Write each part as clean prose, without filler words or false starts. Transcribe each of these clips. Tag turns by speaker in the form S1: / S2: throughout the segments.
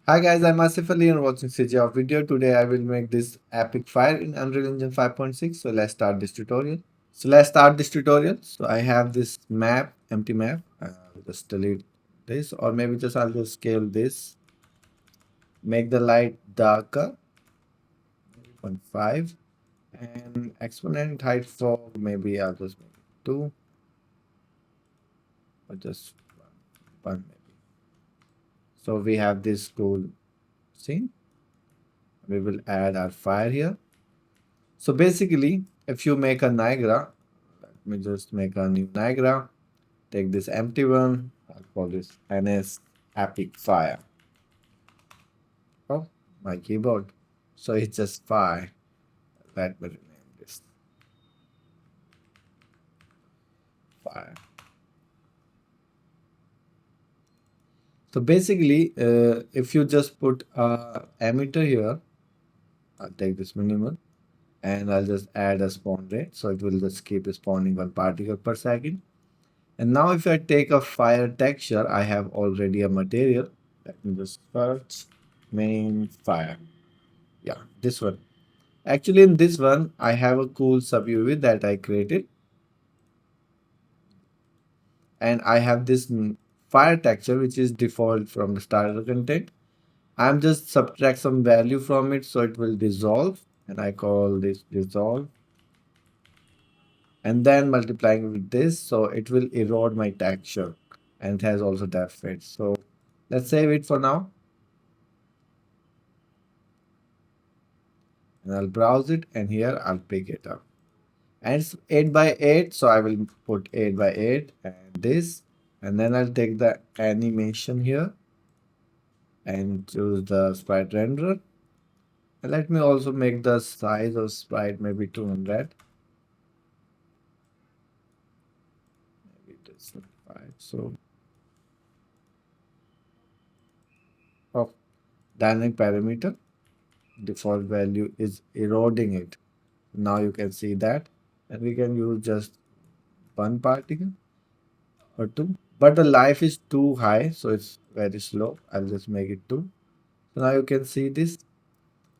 S1: Hi guys, I'm Ashif Ali and watching CGHOW video. Today I will make this epic fire in Unreal Engine 5.6. So let's start this tutorial. So I have this map, empty map. Just delete this, or maybe just I'll just scale this. Make the light darker, 0.5, and exponent height for maybe I'll just make it 2 or just 1 maybe. So we have this cool scene. We will add our fire here. So basically, if you make a Niagara, let me just make a new Niagara. Take this empty one. I'll call this NS Epic Fire. Oh, my keyboard. So it's just fire. Let me rename this fire. So basically, if you just put a emitter here, I'll take this minimal and I'll just add a spawn rate. So it will just keep spawning 1 particle per second. And now if I take a fire texture, I have already a material. Let me just search main fire. Yeah, this one. Actually, in this one, I have a cool sub UV that I created. And I have this fire texture, which is default from the starter content. I'm just subtract some value from it so it will dissolve. And I call this dissolve. And then multiplying with this, so it will erode my texture. And it has also depth fade. So let's save it for now. And I'll browse it and here I'll pick it up. And it's 8 by 8, so I will put 8 by 8 and this, and then I'll take the animation here and choose the sprite renderer. And let me also make the size of sprite maybe 200. Maybe it is 5. So, oh, dynamic parameter default value is eroding it. Now you can see that, and we can use just 1 particle or 2, but the life is too high, so it's very slow. I'll just make it 2. So now you can see this,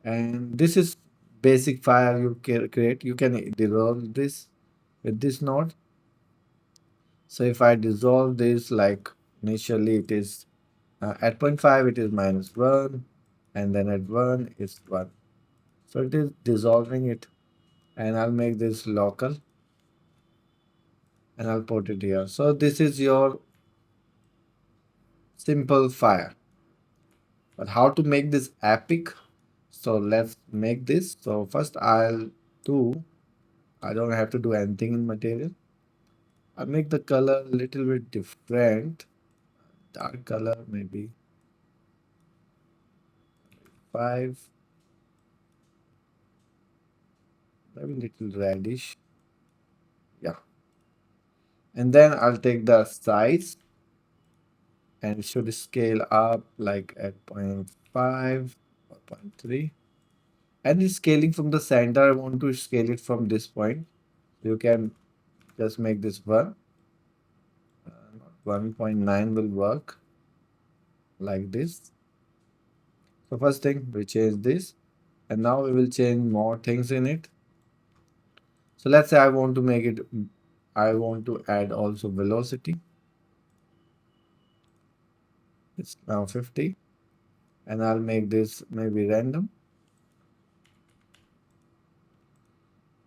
S1: and this is basic file you can create. You can dissolve this with this node. So if I dissolve this, like initially it is at 0.5 it is -1, and then at 1 it's 1. So it is dissolving it, and I'll make this local and I'll put it here. So this is your simple fire. But how to make this epic? So let's make this. So first I don't have to do anything in material. I'll make the color a little bit different. Dark color, maybe 5. Maybe little reddish. Yeah. And then I'll take the size and it should scale up like at 0.5 or 0.3. And it's scaling from the center. I want to scale it from this point. You can just make this 1. 1.9 will work like this. So first thing, we change this, and now we will change more things in it. So let's say I want to add also velocity. It's now 50, and I'll make this maybe random,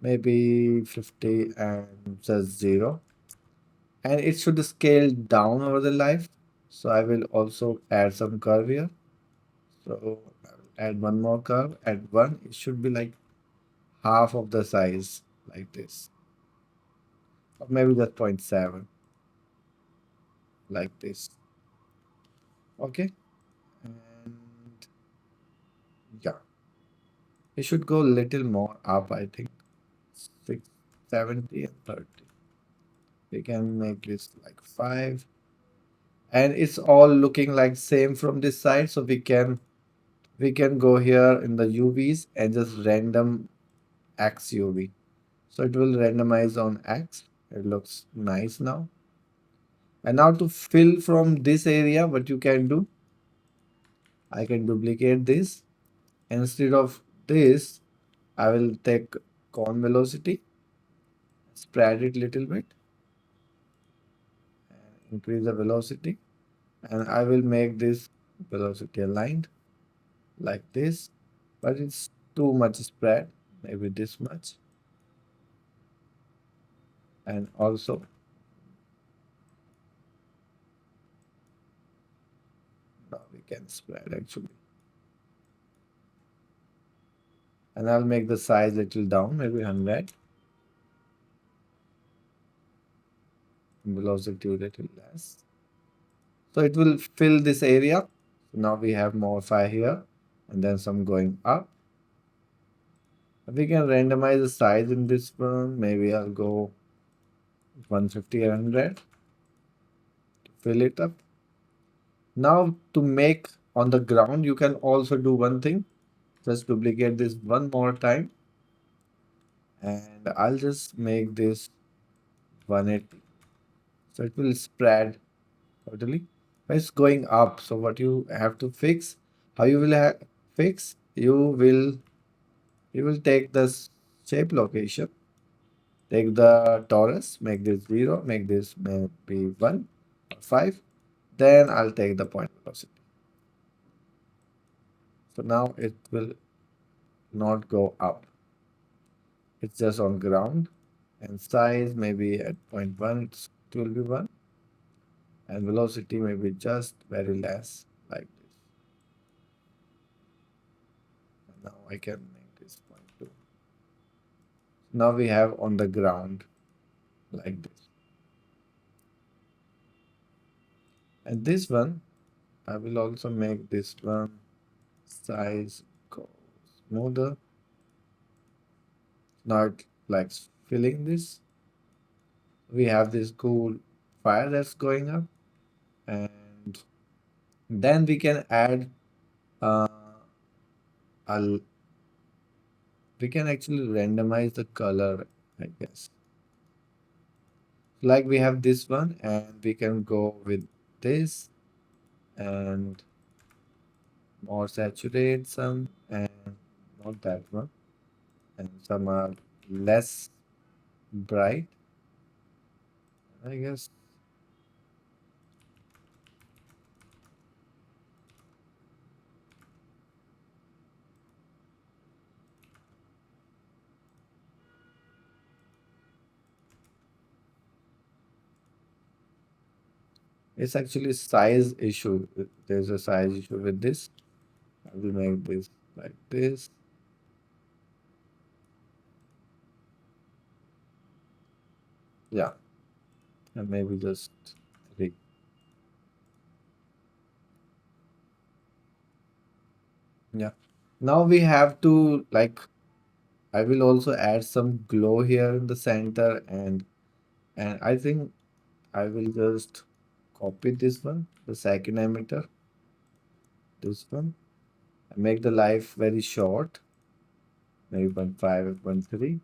S1: maybe 50 and just 0. And it should scale down over the life. So I will also add some curve here. So I will add one more curve. At 1, it should be like half of the size, like this. Or maybe just 0.7, like this. Okay. And yeah, it should go a little more up, I think. 670 and 30. We can make this like 5. And it's all looking like same from this side. So we can go here in the UVs and just random X UV. So it will randomize on X. It looks nice now. And now to fill from this area, what you can do, I can duplicate this. Instead of this, I will take cone velocity, spread it little bit, and increase the velocity. And I will make this velocity aligned like this, but it's too much spread, maybe this much. And also, now we can spread actually. And I'll make the size little down, maybe 100. Velocity little less. So it will fill this area. So now we have more fire here and then some going up. We can randomize the size in this one. Maybe I'll go 150 or 100 to fill it up. Now to make on the ground, you can also do one thing. Just duplicate this one more time. And I'll just make this 180. So it will spread totally. But it's going up. So what you have to fix, how you will fix, you will take this shape location, take the torus, make this 0, make this maybe 1 or 5. Then I'll take the point velocity. So now it will not go up. It's just on ground. And size maybe at 0.1, it will be 1. And velocity may be just very less like this. And now I can make this 0.2. Now we have on the ground like this. And this one, I will also make this one size go smoother. Now it likes filling this. We have this cool fire that's going up. And then we can add uh, a we can actually randomize the color, I guess. Like we have this one, and we can go with this and more saturate some, and not that one, and some are less bright, I guess. It's actually size issue. There's a size issue with this. I will make this like this. Yeah, and maybe just 3. Yeah. Now we have to like, I will also add some glow here in the center, and I think I will just copy this one, the second emitter, this one, and make the life very short, maybe 0.5 or 0.3,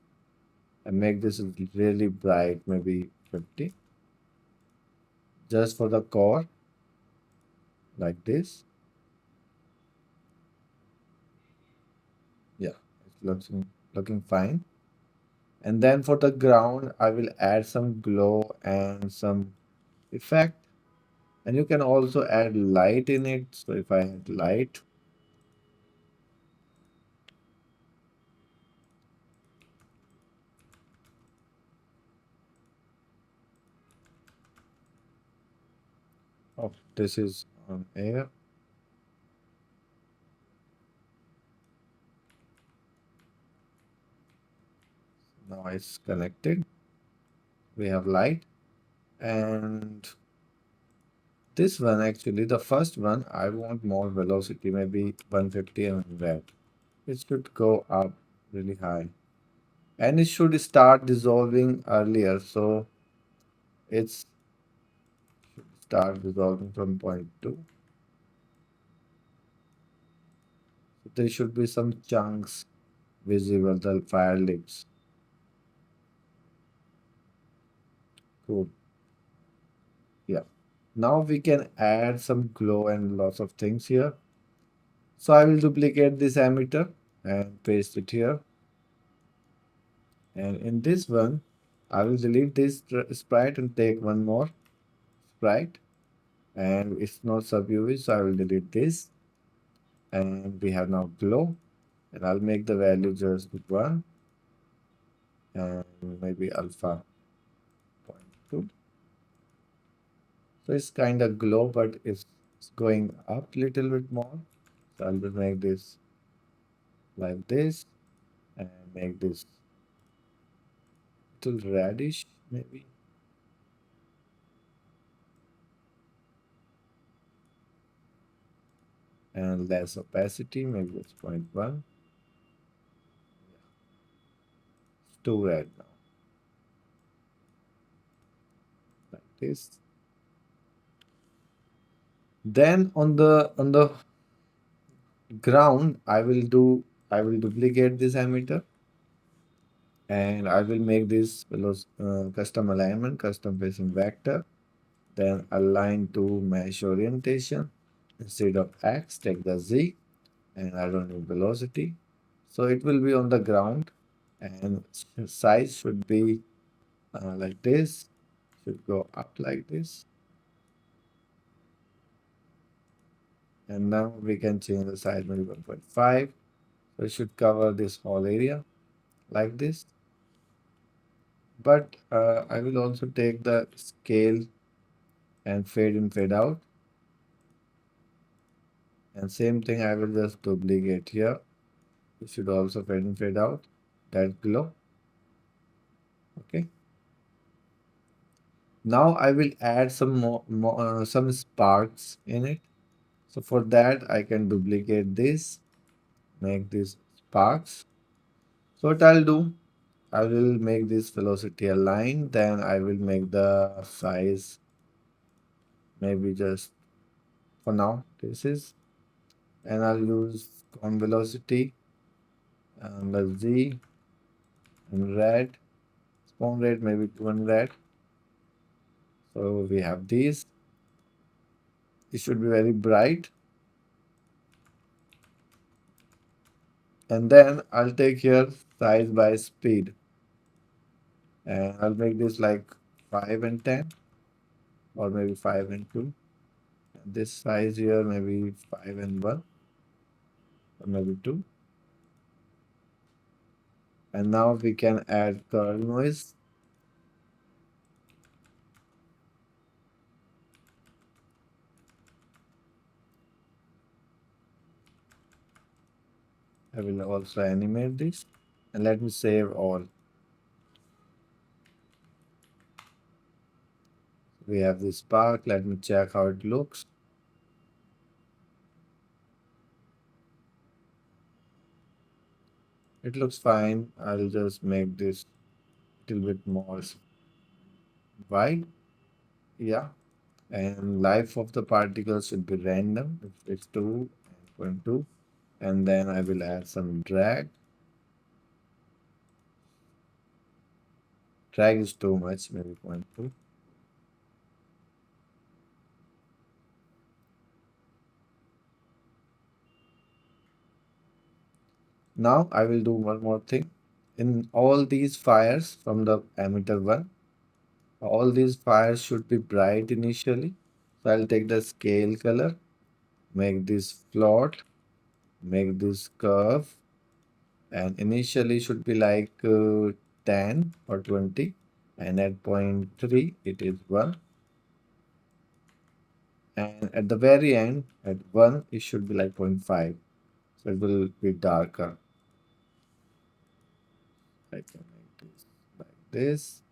S1: and make this really bright, maybe 50, just for the core, like this. Yeah, it's looking fine. And then for the ground, I will add some glow and some effect. And you can also add light in it. So if I add light, oh, this is on air. Now it's connected. We have light. And this one, actually, the first one, I want more velocity, maybe 150 and 100. It should go up really high. And it should start dissolving earlier. So it's should start dissolving from point 2. So there should be some chunks visible, the fire lips. Cool. Yeah. Now we can add some glow and lots of things here. So I will duplicate this emitter and paste it here. And in this one, I will delete this sprite and take one more sprite. And it's not sub UV, so I will delete this. And we have now glow. And I'll make the value just 1 and maybe alpha 0.2. So it's kind of glow, but it's going up a little bit more. So I'll just make this like this and make this little radish maybe. And less opacity, maybe it's 0.1. It's too red now, like this. Then on the ground, I will duplicate this emitter and I will make this custom alignment, custom facing vector. Then align to mesh orientation. Instead of X, take the Z and I don't need velocity. So it will be on the ground and size should be like this, should go up like this. And now we can change the size maybe 1.5. So it should cover this whole area like this. But I will also take the scale and fade in, fade out. And same thing I will just duplicate here. It should also fade in, fade out. That glow. Okay. Now I will add some more some sparks in it. So for that I can duplicate this, make this sparks. So what I'll do, I will make this velocity align, then I will make the size maybe just for now this is, and I'll use on velocity and the Z and red, spawn rate maybe 200. So we have these. It should be very bright. And then I'll take here size by speed. And I'll make this like 5 and 10 or maybe 5 and 2. And this size here maybe 5 and 1 or maybe 2. And now we can add curl noise. I will also animate this and let me save all. We have this spark. Let me check how it looks. It looks fine. I'll just make this a little bit more wide. Yeah. And life of the particle should be random. It's 2 and 0.2. And then I will add some drag. Drag is too much, maybe 0.2. Now I will do one more thing. In all these fires from the emitter 1, all these fires should be bright initially. So I'll take the scale color, make this float, make this curve, and initially should be like 10 or 20, and at 0.3 it is 1. And at the very end, at 1, it should be like 0.5. So it will be darker. I can make this like this.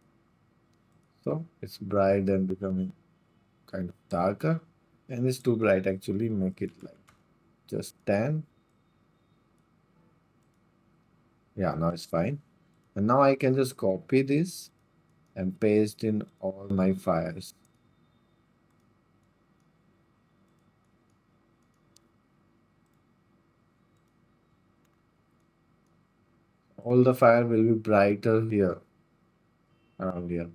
S1: So it's bright and becoming kind of darker. And it's too bright actually, make it like just 10. Yeah, now it's fine. And now I can just copy this and paste in all my fires. All the fire will be brighter here, around here.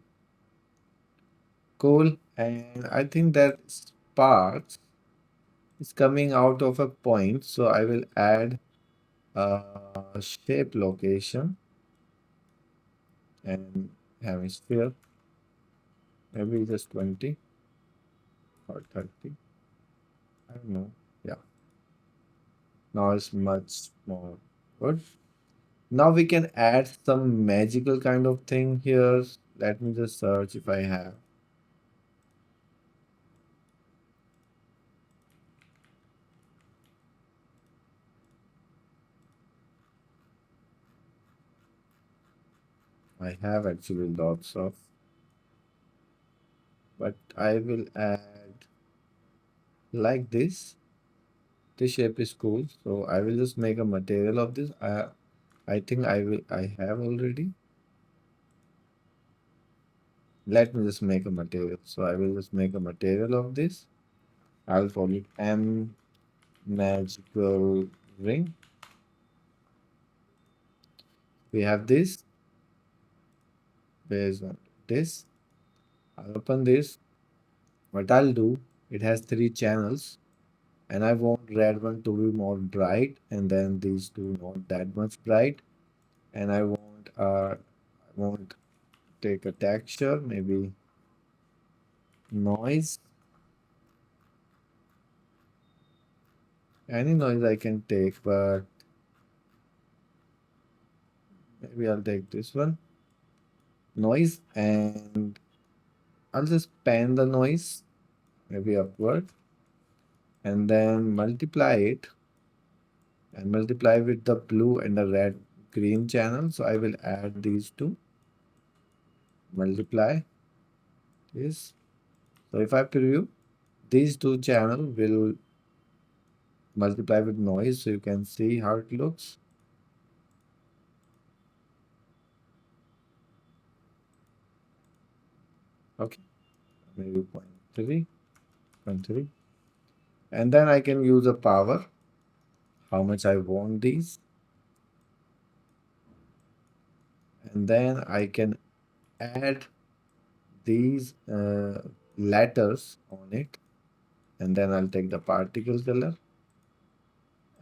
S1: Cool. And I think that sparks is coming out of a point. So I will add a shape location and hemisphere, maybe just 20 or 30. I don't know. Yeah, now it's much more good. Now we can add some magical kind of thing here. Let me just search if I have. I have actually lots of, but I will add like this. This shape is cool, so I will just make a material of this. I think I have already. Let me just make a material. So I will just make a material of this. I'll call it M magical ring. We have this based on this. I'll open this. What I'll do, it has three channels, and I want red one to be more bright, and then these two not that much bright. And I want take a texture, maybe noise. Any noise I can take, but maybe I'll take this one. Noise, and I'll just pan the noise, maybe upward, and then multiply it, and multiply with the blue and the red green channel. So I will add these two, multiply this. So if I preview, these two channel will multiply with noise, so you can see how it looks. Okay, maybe 0.3, 0.3. And then I can use a power, how much I want these. And then I can add these letters on it. And then I'll take the particle color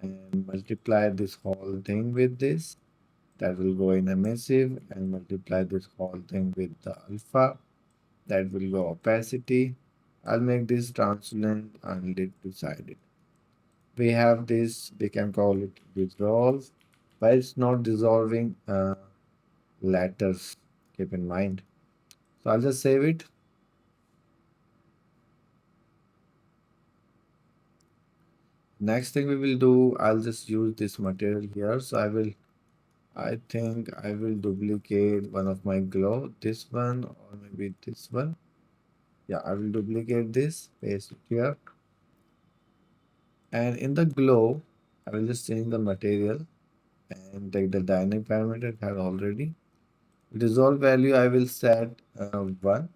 S1: and multiply this whole thing with this. That will go in emissive, and multiply this whole thing with the alpha. That will go opacity. I'll make this translucent and lit beside it. We have this, we can call it dissolve, but it's not dissolving letters, keep in mind. So I'll just save it. Next thing we will do, I'll just use this material here. So I think I will duplicate one of my glow, this one, or maybe this one. Yeah, I will duplicate this, paste it here. And in the glow, I will just change the material and take the dynamic parameter I have already. Dissolve value, I will set 1.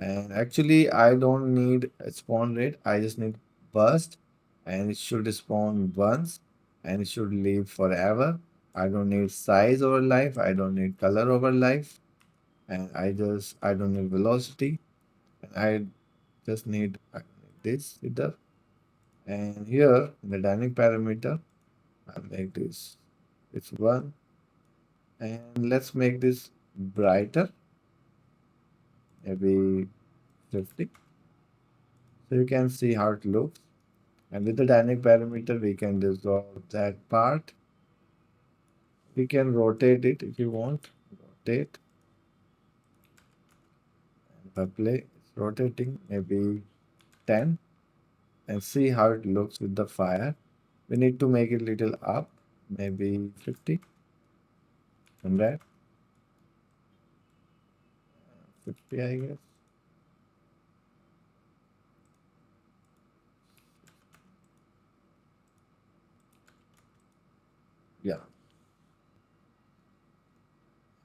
S1: And actually, I don't need a spawn rate. I just need burst, and it should spawn once, and it should live forever. I don't need size over life. I don't need color over life, and I don't need velocity. And I just need this either. And here in the dynamic parameter, I'll make this. It's 1, and let's make this brighter, maybe 50. So you can see how it looks. And with the dynamic parameter, we can dissolve that part. We can rotate it if you want. Rotate. And if I play, it's rotating maybe 10. And see how it looks with the fire. We need to make it little up, maybe 50. And that 50, I guess. Yeah.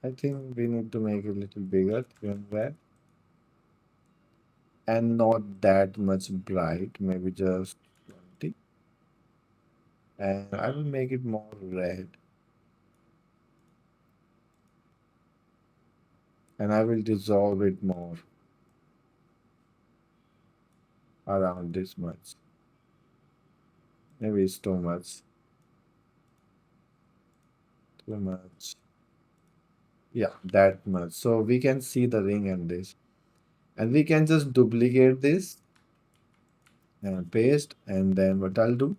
S1: I think we need to make it a little bigger than that. And not that much bright, maybe just 20. And I will make it more red. And I will dissolve it more, around this much. Maybe it's too much. Too much. Yeah, that much. So we can see the ring and this. And we can just duplicate this and paste. And then what I'll do,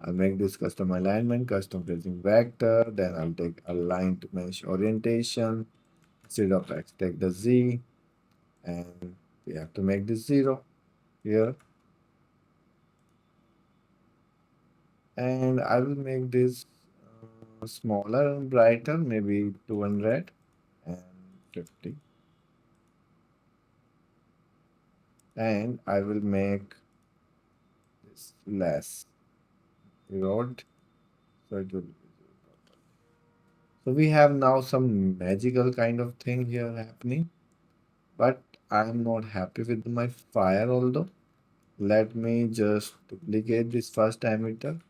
S1: I'll make this custom alignment, custom facing vector. Then I'll take align to mesh orientation. Instead of X, take the Z. And we have to make this 0 here. And I will make this smaller and brighter, maybe 200 and 50. And I will make this less erode. So it will be visible. So we have now some magical kind of thing here happening, but I'm not happy with my fire although. Let me just duplicate this first emitter.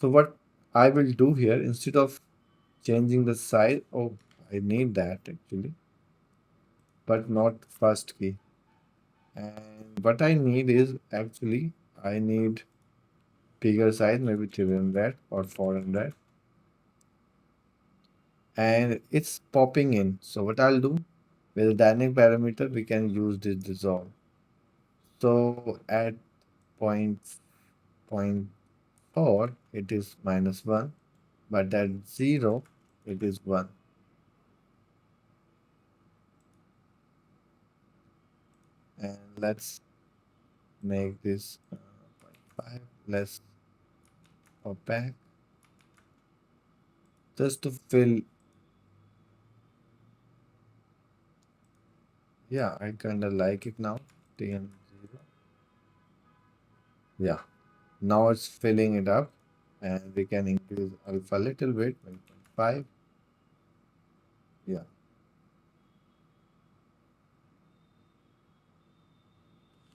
S1: So what I will do here, instead of changing the size, oh, I need that actually, but not first key. And what I need is actually, I need bigger size, maybe 300 or 400. And it's popping in. So what I'll do, with dynamic parameter, we can use this dissolve. So at point, point 4, it is -1, but at 0, it is 1. And let's make this point 5 less opaque, just to fill. Yeah, I kind of like it now. TN0. Yeah, now it's filling it up, and we can increase alpha a little bit, 1.5. Yeah,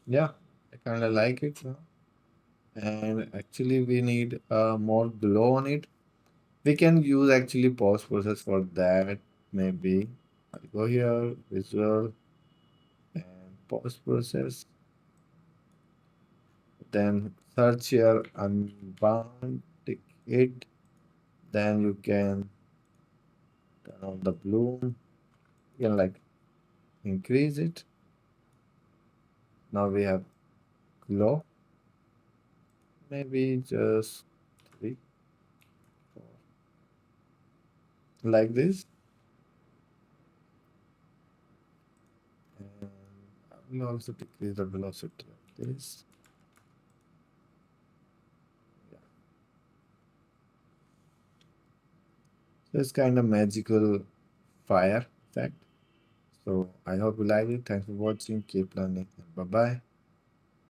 S1: yeah, I kind of like it now. And actually, we need more glow on it. We can use actually post process for that. Maybe I'll go here, visual, and post process. Then search here unbound it. Then you can turn on the bloom. You can like increase it. Now we have glow. Maybe just 3, 4, like this. And I will also decrease the velocity of this. Yeah. So it's kind of magical fire effect. So I hope you like it. Thanks for watching. Keep learning. Bye bye.